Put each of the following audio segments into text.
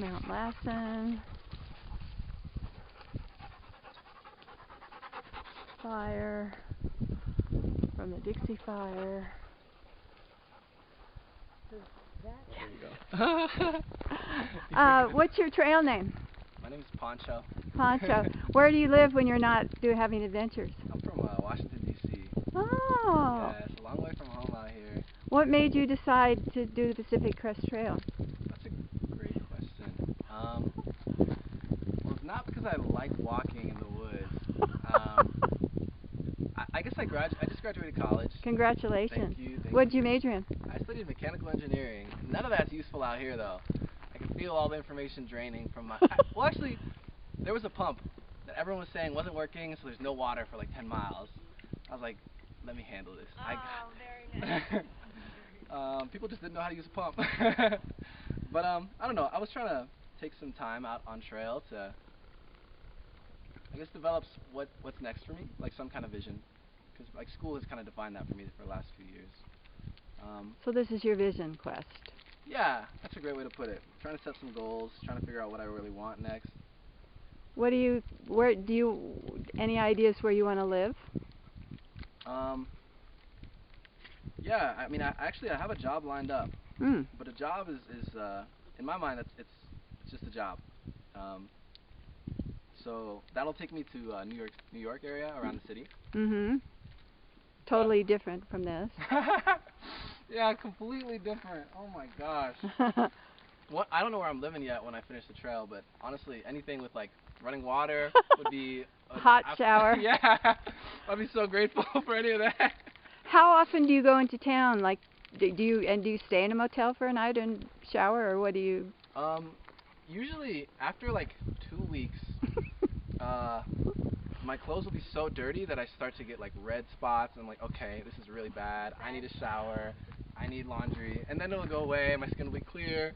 Mount Lassen. Fire from the Dixie Fire. There you go. What's your trail name? My name is Poncho. Poncho. Where do you live when you're not having adventures? I'm from Washington, D.C. Oh. Yeah, it's a long way from home out here. What made you decide to do the Pacific Crest Trail? That's a great question. Well, it's not because I like walking in the woods. I guess I just graduated college. Congratulations. Thank you. What did you major in? I studied mechanical engineering. None of that's useful out here, though. I can feel all the information draining from my... well, actually, there was a pump that everyone was saying wasn't working, so there's no water for like 10 miles. I was like, let me handle this. Oh, very nice. People just didn't know how to use a pump. But I don't know. I was trying to take some time out on trail to, I guess, develop what's next for me, like some kind of vision. Because like school has kind of defined that for me for the last few years. So this is your vision quest. Yeah, that's a great way to put it. Trying to set some goals, trying to figure out what I really want next. Any ideas where you want to live? Yeah, I mean, I have a job lined up. But a job is in my mind, it's just a job. So that'll take me to New York area, around the city. Totally different from this. Yeah, completely different. Oh my gosh. I don't know where I'm living yet when I finish the trail, but honestly, anything with like running water would be hot shower. Yeah, I'd be so grateful for any of that. How often do you go into town? Like, do you stay in a motel for a night and shower, or what do you? Usually after like 2 weeks, my clothes will be so dirty that I start to get like red spots, and I'm like, okay, this is really bad. I need a shower. I need laundry, and then it'll go away. My skin will be clear.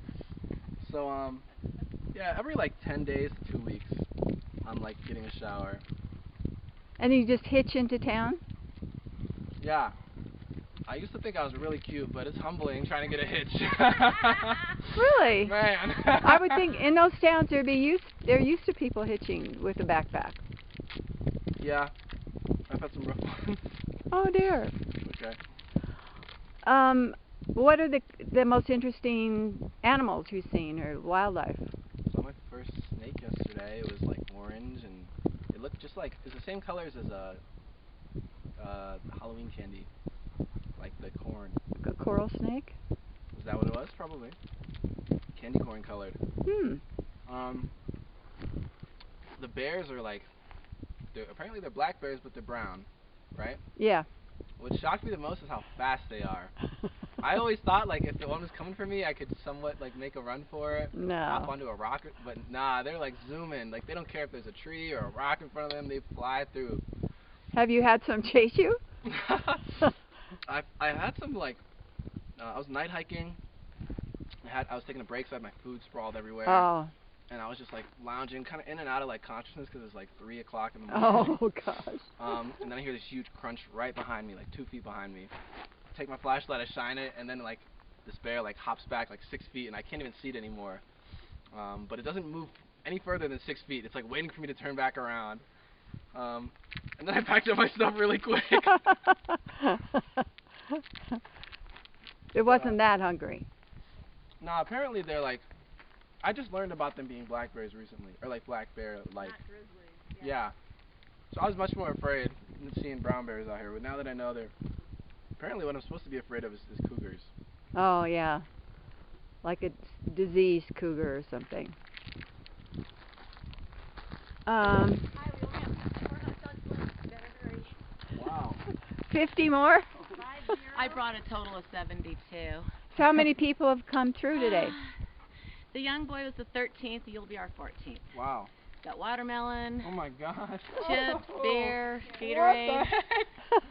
So yeah, every like 10 days to 2 weeks, I'm like getting a shower. And you just hitch into town? Yeah. I used to think I was really cute, but it's humbling trying to get a hitch. Really? Man. I would think in those towns they're used to people hitching with a backpack. Yeah. I've had some rough ones. Oh dear. Okay. What are the most interesting animals you've seen, or wildlife? Saw my first snake yesterday. It was like orange, and it looked just like, it's the same colors as a Halloween candy, like the corn. A coral snake? Is that what it was? Probably. Candy corn colored. The bears are like, apparently they're black bears, but they're brown, right? Yeah. What shocked me the most is how fast they are. I always thought like if the one was coming for me, I could somewhat like make a run for it, hop onto a rock, but nah, they're like zooming. Like they don't care if there's a tree or a rock in front of them, they fly through. Have you had some chase you? I had some like, I was night hiking. I was taking a break, so I had my food sprawled everywhere. Oh. And I was just like lounging, kind of in and out of like consciousness because it was like 3 o'clock in the morning. Oh gosh. And then I hear this huge crunch right behind me, like 2 feet behind me. I take my flashlight, I shine it, and then like this bear like hops back like 6 feet, and I can't even see it anymore. But it doesn't move any further than 6 feet. It's like waiting for me to turn back around. And then I packed up my stuff really quick. It wasn't that hungry. No, apparently they're like, I just learned about them being black bears recently, or like black bear like. Not grizzlies. Yeah. So I was much more afraid than seeing brown bears out here, but now that I know they're, apparently what I'm supposed to be afraid of is cougars. Oh yeah, like a diseased cougar or something. Hi, we only have 4 hot dogs left. Better hurry. Wow. 50 more? 50. I brought a total of 72. So how many people have come through today? The young boy was the 13th. You'll be our 14th. Wow. Got watermelon. Oh my gosh. Chips, beer, Gatorade,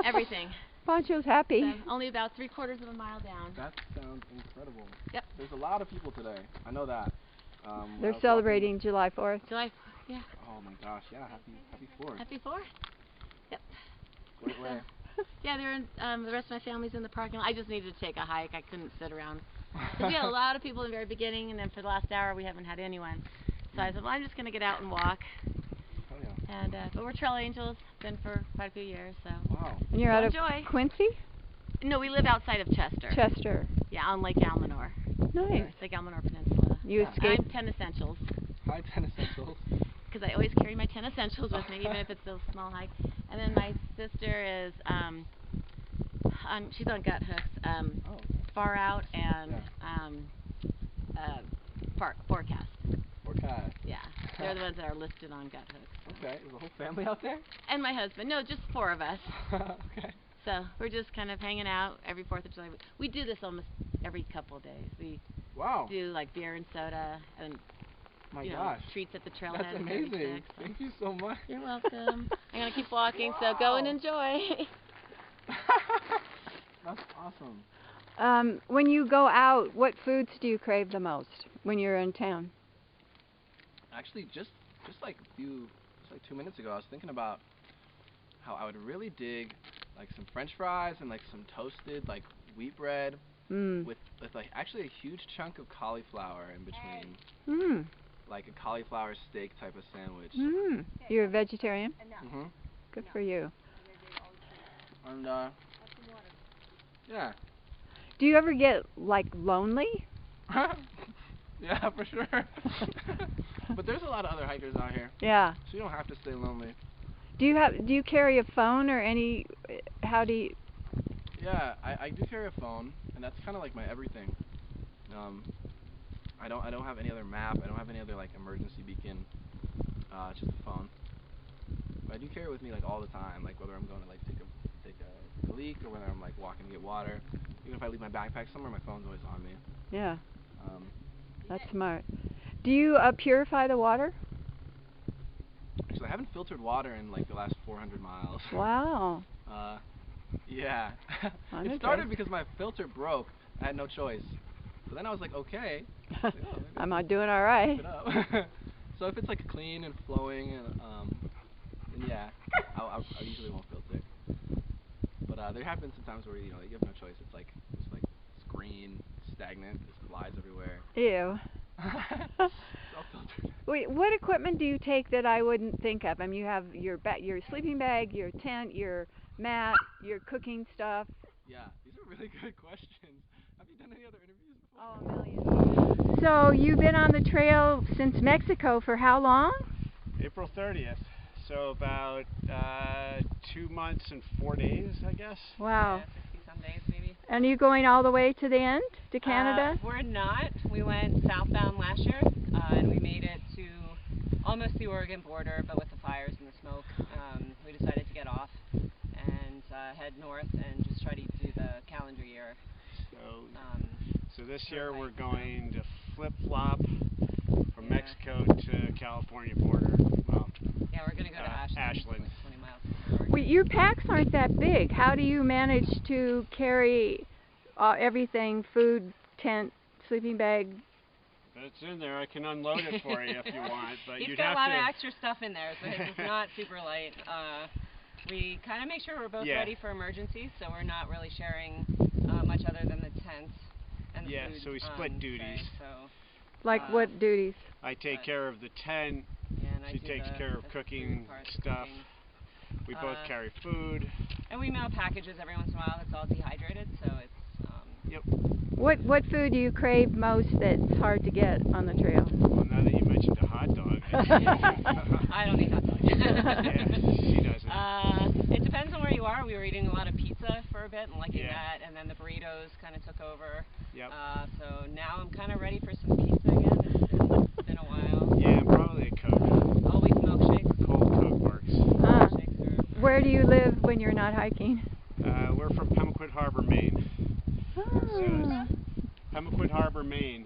everything. Poncho's happy. So only about 3/4 of a mile down. That sounds incredible. Yep. There's a lot of people today. I know that. They're celebrating July 4th. Yeah. Oh my gosh, yeah, happy 4th. Happy 4th? Yep. Great way. Yeah, they're in, the rest of my family's in the parking lot. I just needed to take a hike. I couldn't sit around 'Cause we had a lot of people in the very beginning, and then for the last hour we haven't had anyone. So I said, well, I'm just going to get out and walk. Oh, yeah. And but we're trail angels, been for quite a few years, so. Wow. And you're So out of enjoy. Quincy? No, we live outside of Chester. Chester. Yeah, on Lake Almanor. Nice. Lake Almanor Peninsula. You Yeah. escaped? I'm 10 Essentials. Hi, 10 Essentials. Because I always carry my 10 Essentials with me, even if it's a small hike. And then my sister is, she's on Gut Hooks, Oh, okay. Far Out and Yeah. Forecast. Forecast. Yeah, they're the ones that are listed on Gut Hooks. Okay, is the whole family out there? And my husband. No, just 4 of us. Okay. So we're just kind of hanging out every 4th of July. We do this almost every couple of days. We Wow. do like beer and soda and My you know, gosh. treats at the trailhead. That's and amazing. everything, so. Thank you so much. You're welcome. I'm gonna keep walking, so go and enjoy. That's awesome. When you go out, what foods do you crave the most when you're in town? Actually, just like 2 minutes ago, I was thinking about how I would really dig like some French fries and like some toasted like wheat bread Mm. with like actually a huge chunk of cauliflower in between, Mm. like a cauliflower steak type of sandwich. Mm. You're a vegetarian? Mhm. Good for you. And yeah. Do you ever get like lonely? Yeah, for sure. But there's a lot of other hikers out here, Yeah. so you don't have to stay lonely. Do you carry a phone or any? How do you? Yeah, I do carry a phone, and that's kind of like my everything. I don't have any other map. I don't have any other like emergency beacon. Just a phone. But I do carry it with me like all the time, like whether I'm going to like take a leak or whether I'm like walking to get water. Even if I leave my backpack somewhere, my phone's always on me. Yeah, Um, that's smart. Do you purify the water? Actually, I haven't filtered water in like the last 400 miles. Wow. Yeah. On It the started test. because my filter broke. I had no choice. But then I was like, okay. Maybe I'm I'll not doing all right. keep it up. So if it's like clean and flowing, and then yeah, I usually won't filter. But there have been some times where you have no choice. It's like it's green, stagnant, there's flies everywhere. Ew. It's all filtered. Wait, what equipment do you take that I wouldn't think of? I mean, you have your sleeping bag, your tent, your mat, your cooking stuff. Yeah, these are really good questions. Have you done any other interviews before? Oh, a million. So you've been on the trail since Mexico for how long? April 30th. So about 2 months and 4 days, I guess. Wow. Yeah, 60 some days maybe. And are you going all the way to the end, to Canada? We're not. We went southbound last year, and we made it to almost the Oregon border, but with the fires and the smoke, we decided to get off and head north and just try to do the calendar year. So this year we're going to flip-flop from Yeah. Mexico to California border. Well, Yeah, we're going to go to Ashland. Ashland. Like 20 miles from Oregon. Well, your packs aren't that big. How do you manage to carry everything, food, tent, sleeping bag? if it's in there, I can unload it for you if you want. But He's you'd got have a lot to. of extra stuff in there, so his is not super light. We kind of make sure we're both Yeah. ready for emergencies, so we're not really sharing much other than the tents and the Yeah, food, so we split tray, duties. So, Like what duties? I take care of the tent. yeah, and I She do takes the- care of the cooking food part, the stuff. cooking. We both carry food. And we mail packages every once in a while. It's all dehydrated, so it's Yep. What food do you crave most that's hard to get on the trail? Well, now that you mentioned a hot dog. I don't eat hot dogs. Yeah, she doesn't. It depends on where you are. We were eating a lot of pizza for a bit and liking Yeah. that, and then the burritos kind of took over. Yep. So now I'm kind of ready for some pizza again. It's been a while. Yeah, probably a Coke. Always milkshakes. Cold Coke works. Milkshakes are Where do you live when you're not hiking? We're from Pemaquid Harbor, Maine. Ah. Pemaquid Harbor, Maine.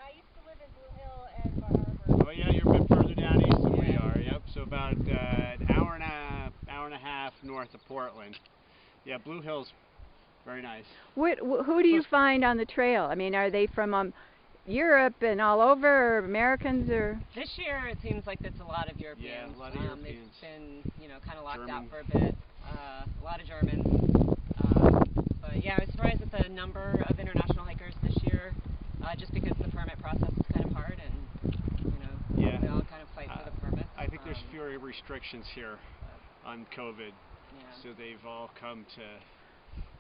I used to live in Blue Hill and Bar Harbor. Oh yeah, you're a bit further down east than we are. Yep. So about an hour and a half north of Portland. Yeah, Blue Hill's very nice. Who do you find on the trail? I mean, are they from Europe and all over, or Americans, or? This year it seems like it's a lot of Europeans. Yeah, a lot of Europeans. They've been, kind of locked out German. for a bit. A lot of Germans. But yeah, I was surprised at the number of international hikers this year. just because the permit process is kind of hard, and you know, we all kind of fight for the permits. I think there's fewer restrictions here on COVID, so they've all come to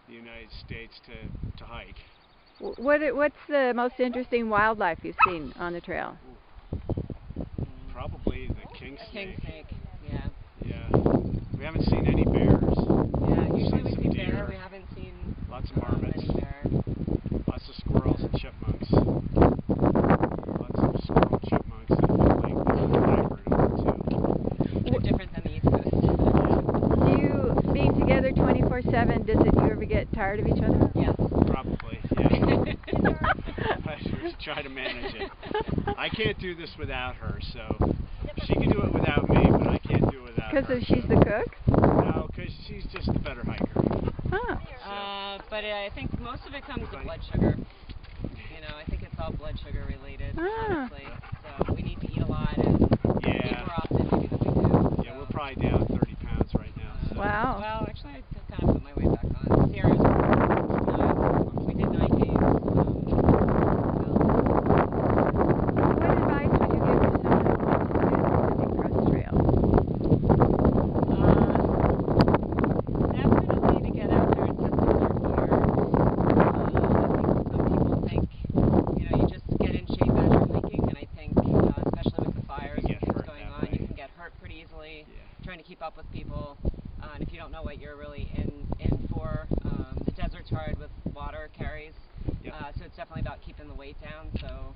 the United States to hike. What's the most interesting wildlife you've seen on the trail? Probably the king snake. King snake, yeah. Yeah. We haven't seen any bears. Yeah, usually we some see deer. bear. We haven't seen Lots of marmots. any bear. Lots of squirrels and chipmunks. Lots of squirrel chipmunks and like hybrid of the two. They're different than the East Coast. Do you, being together 24/7, does it you ever get tired of each other? Yes. Probably, yeah. I try to manage it. I can't do this without her, so she can do it without me, but I can't do it without her. Because she's the cook? No, because she's just the better hiker. Huh. But I think most of it comes with blood sugar. You know, I think it's all blood sugar related, honestly. So we need to eat a lot and eat more often maybe than we do. Yeah, we're probably down 30 pounds right now. So. Wow. Well, actually, I just kind of put my weight back on. Sierra's we did 9 days. What advice would you give to someone who wants to do the Pacific Crest Trail? Definitely to get out there and test out their gear. Some people think, you know, you just get in shape as you're hiking, and I think, especially with the fires and things going on, you can get hurt pretty easily trying to keep up with people. And if you don't know what you're really in for, the desert's hard with water carries, so it's definitely about keeping the weight down. So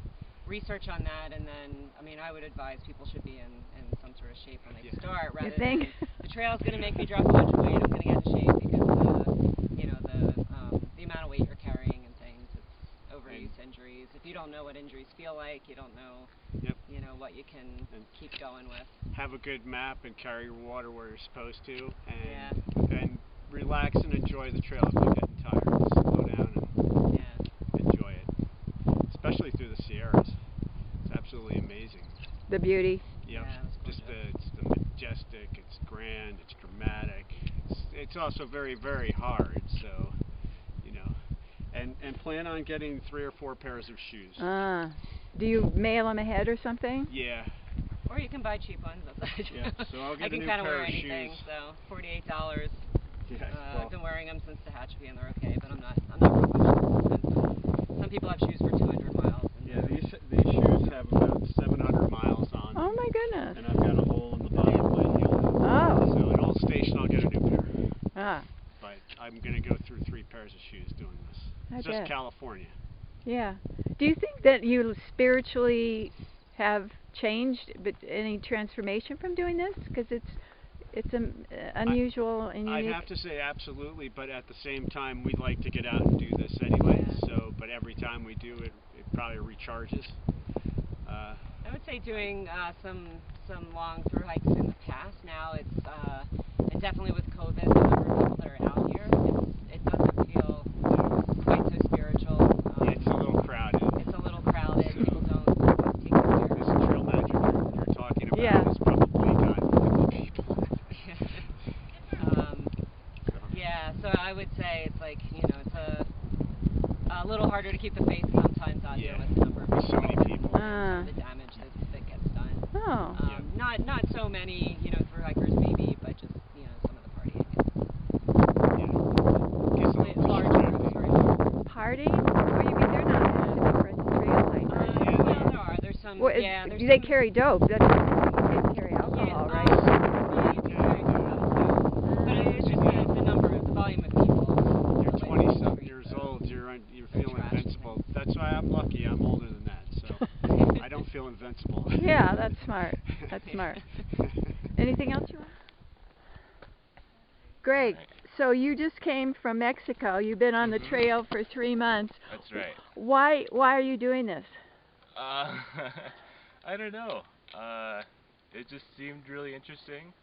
research on that, and then, I mean, I would advise people should be in some sort of shape when they start, rather than the trail's going to make me drop a bunch of weight, I'm going to get in shape, because you know, the amount of weight you're carrying and things, it's overuse injuries. If you don't know what injuries feel like, you don't know, you know, what you can keep going with. Have a good map and carry your water where you're supposed to, and relax and enjoy the trail if you're getting tired. Slow down and enjoy it, especially through the Sierras. It's absolutely amazing. The beauty. Yep. Just it's the majestic. It's grand. It's dramatic. It's also very, very hard. So, you know, and plan on getting 3 or 4 pairs of shoes. Do you mail them ahead or something? Yeah. Or you can buy cheap ones. So I'll get I can kind of wear anything. So $48. I've been wearing them since Tehachapi, and they're okay, but I'm not really expensive. Some people have shoes for 200 miles. Yeah, these shoes have about 700 miles on them. Oh my goodness. And I've got a hole in the bottom of my heel. Oh. So at Old Station I'll get a new pair. Ah. But I'm going to go through 3 pairs of shoes doing this. It's just California. Yeah. Do you think that you spiritually have changed, but any transformation from doing this? Because it's unusual and unique. I'd have to say absolutely, but at the same time we'd like to get out and do this anyway. So, but every time we do it, it probably recharges. I would say doing some long through hikes in the past. Now it's and definitely with COVID, the number of people that are out here, it doesn't feel quite so spiritual. It's a little crowded. It's a little crowded. So people don't take it seriously. This trail magic you're talking about is probably not 50 people. So I would say it's like, you know, it's a little harder to keep the faith sometimes out here with the number of people. So many people. Some of the damage that gets done. Oh. Not so many, you know, through hikers maybe, but just, you know, some of the partying. Partying? What do you mean they're not Pacific Crest Trail hikers? Well, there are. There's some. Well, they carry dope. That's they carry alcohol, right? Yeah, you can carry alcohol. But it's just the number, the volume of people. You're 20-something years old. You're feeling invincible. That's why I'm lucky. I'm older than that, so I don't feel invincible. Yeah, that's smart. That's smart. Anything else you want? Greg, so you just came from Mexico. You've been on the trail for 3 months. That's right. Why are you doing this? I don't know. It just seemed really interesting.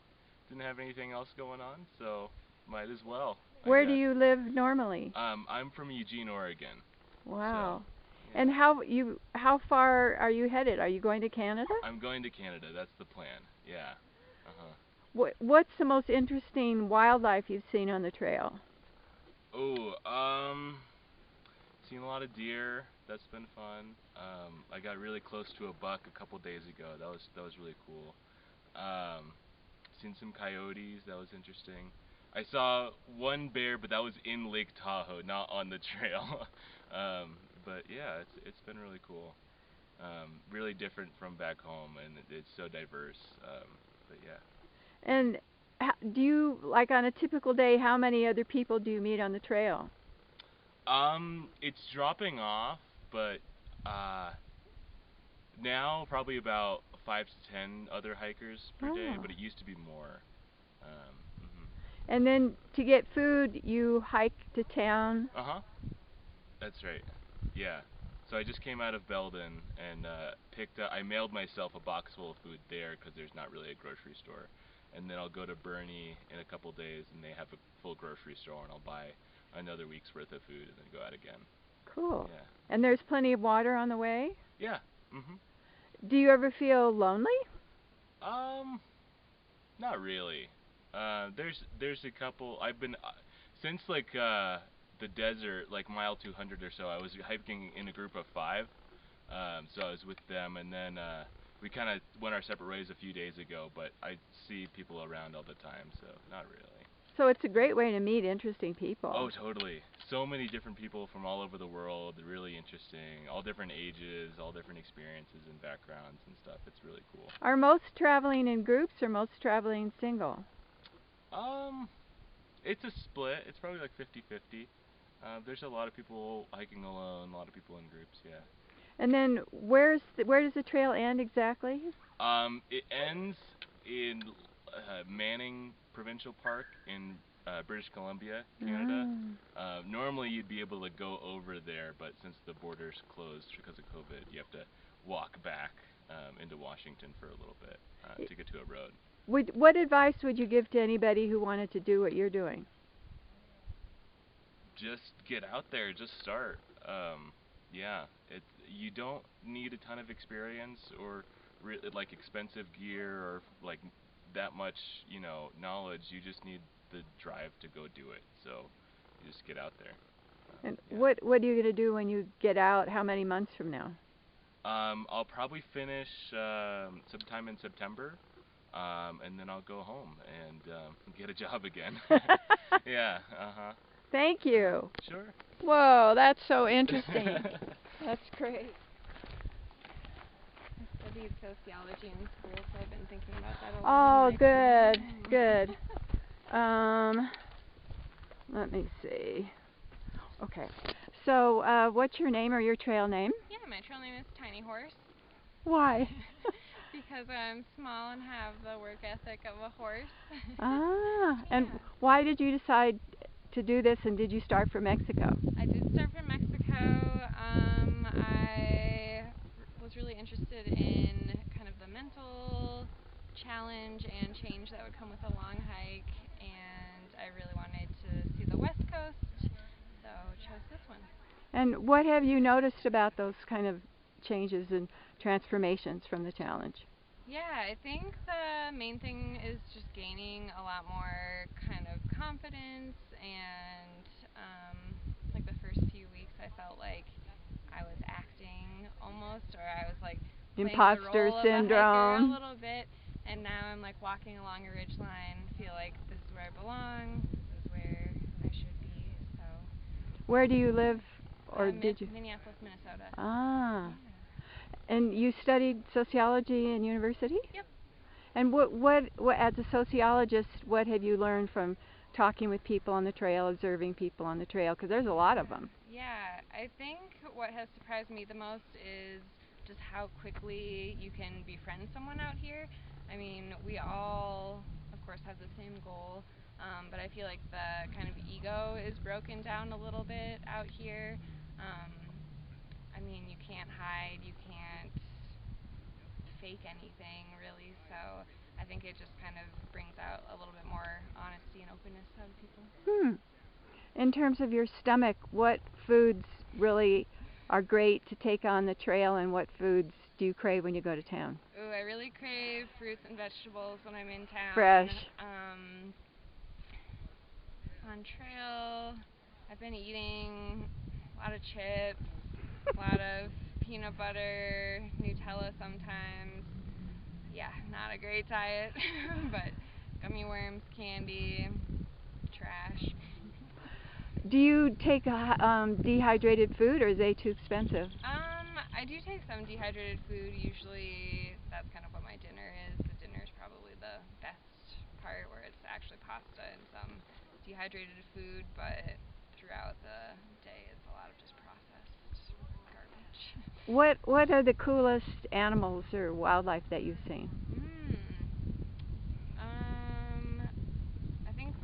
Didn't have anything else going on, so might as well. Where do you live normally? I'm from Eugene, Oregon. Wow. So, and how far are you headed? Are you going to Canada? I'm going to Canada. That's the plan. Yeah. What's the most interesting wildlife you've seen on the trail? Oh, seen a lot lot of deer. That's been fun. I got really close to a buck a couple days ago. That was really cool. Seen some coyotes. That was interesting. I saw one bear, but that was in Lake Tahoe, not on the trail. But yeah, it's been really cool. Really different from back home, and it's so diverse. But yeah. And do you, like on a typical day, how many other people do you meet on the trail? It's dropping off, but now probably about 5 to 10 other hikers per day, but it used to be more. And then to get food, you hike to town? Uh-huh. That's right. Yeah. So I just came out of Belden and picked up, I mailed myself a box full of food there because there's not really a grocery store. And then I'll go to Bernie in a couple days and they have a full grocery store, and I'll buy another week's worth of food and then go out again. Cool. Yeah. And there's plenty of water on the way? Yeah. Do you ever feel lonely? Not really. There's a couple. I've been since like the desert, like mile 200 or so. I was hiking in a group of 5. So I was with them, and then we kind of went our separate ways a few days ago. But I see people around all the time, so not really. So it's a great way to meet interesting people. Oh, totally. So many different people from all over the world. Really interesting. All different ages, all different experiences and backgrounds and stuff. It's really cool. Are most traveling in groups or most traveling single? It's a split. It's probably like 50-50. There's a lot of people hiking alone, a lot of people in groups, yeah. And then where does the trail end exactly? It ends in Manning Provincial Park in British Columbia, Canada. Normally you'd be able to go over there, but since the border's closed because of COVID, you have to walk back into Washington for a little bit to get to a road. What advice would you give to anybody who wanted to do what you're doing? Just get out there, just start. Yeah, you don't need a ton of experience or like expensive gear or like that much, knowledge. You just need the drive to go do it. So you just get out there. And yeah. what are you going to do when you get out? How many months from now? I'll probably finish sometime in September, and then I'll go home and get a job again. Yeah. Thank you. Sure. Whoa, that's so interesting. That's great. I studied sociology in school, so I've been thinking about that a lot. Oh, good, good. Let me see. Okay. So, what's your name or your trail name? Yeah, my trail name is Tiny Horse. Why? Because I'm small and have the work ethic of a horse. And why did you decide to do this, and did you start from Mexico? I did start from Mexico. I was really interested in kind of the mental challenge and change that would come with a long hike, and I really wanted to see the West Coast, so chose this one. And what have you noticed about those kind of changes and transformations from the challenge? Yeah, I think the main thing is just gaining a lot more kind of confidence, and like the first few weeks I felt like I was acting almost, or I was like playing Imposter the role syndrome. of a hiker a little bit, and now I'm like walking along a ridge line, feel like this is where I belong, this is where I should be. So Where do you live, or did you? Minneapolis, Minnesota. Ah. And you studied sociology in university? Yep. And what as a sociologist, what have you learned from talking with people on the trail, observing people on the trail? Because there's a lot of them. Yeah, I think what has surprised me the most is just how quickly you can befriend someone out here. I mean, we all, of course, have the same goal, but I feel like the kind of ego is broken down a little bit out here. I mean, you can't hide, you can't fake anything, really, so I think it just kind of brings out a little bit more honesty and openness out of people. In terms of your stomach, what foods really are great to take on the trail, and what foods do you crave when you go to town? Ooh, I really crave fruits and vegetables when I'm in town. Fresh. On trail, I've been eating a lot of chips, A lot of peanut butter, Nutella sometimes. Yeah, not a great diet, but gummy worms, candy, trash. Do you take dehydrated food, or is they too expensive? I do take some dehydrated food. Usually that's kind of what my dinner is. The dinner is probably the best part, where it's actually pasta and some dehydrated food, but throughout the day it's a lot of just processed garbage. What are the coolest animals or wildlife that you've seen? I think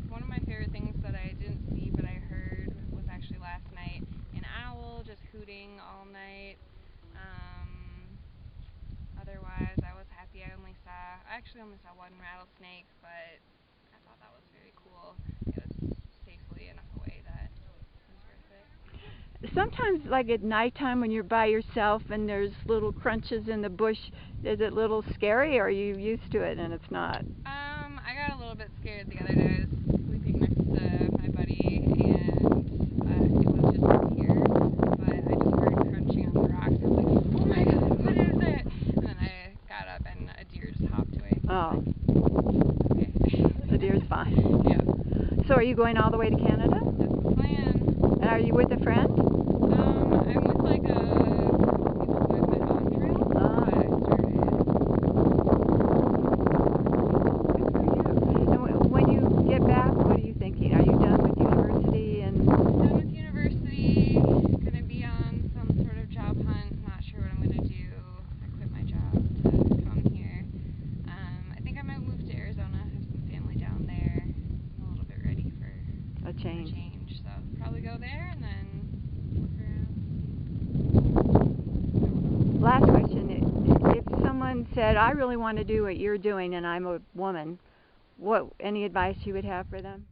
one of my favorite things that I didn't see but I heard was actually last night, an owl just hooting all night. Otherwise I was happy. I actually only saw one rattlesnake, but I thought that was very cool. It was safely enough away that it was worth it. Sometimes, like at nighttime when you're by yourself and there's little crunches in the bush, is it a little scary, or are you used to it and it's not? I got a little bit scared the other day. I was sleeping next to my buddy, and it was just a deer, but I just heard crunching on the rocks. I was like, oh my god, what is it? And then I got up and a deer just hopped away. Oh. Okay. The deer's fine. Yeah. So are you going all the way to Canada? That's the plan. And are you with a friend? I'm with like a people with my on trail. Ah. But I started. And when you get back, what are you thinking? Are you done with university? And Done with university, gonna be on some sort of job hunt, not sure what I'm gonna do. I quit my job to come here. I think I might move to Arizona, have some family down there. I'm a little bit ready for a change? So probably go there and then look around. Last question. If someone said, I really want to do what you're doing and I'm a woman, any advice you would have for them?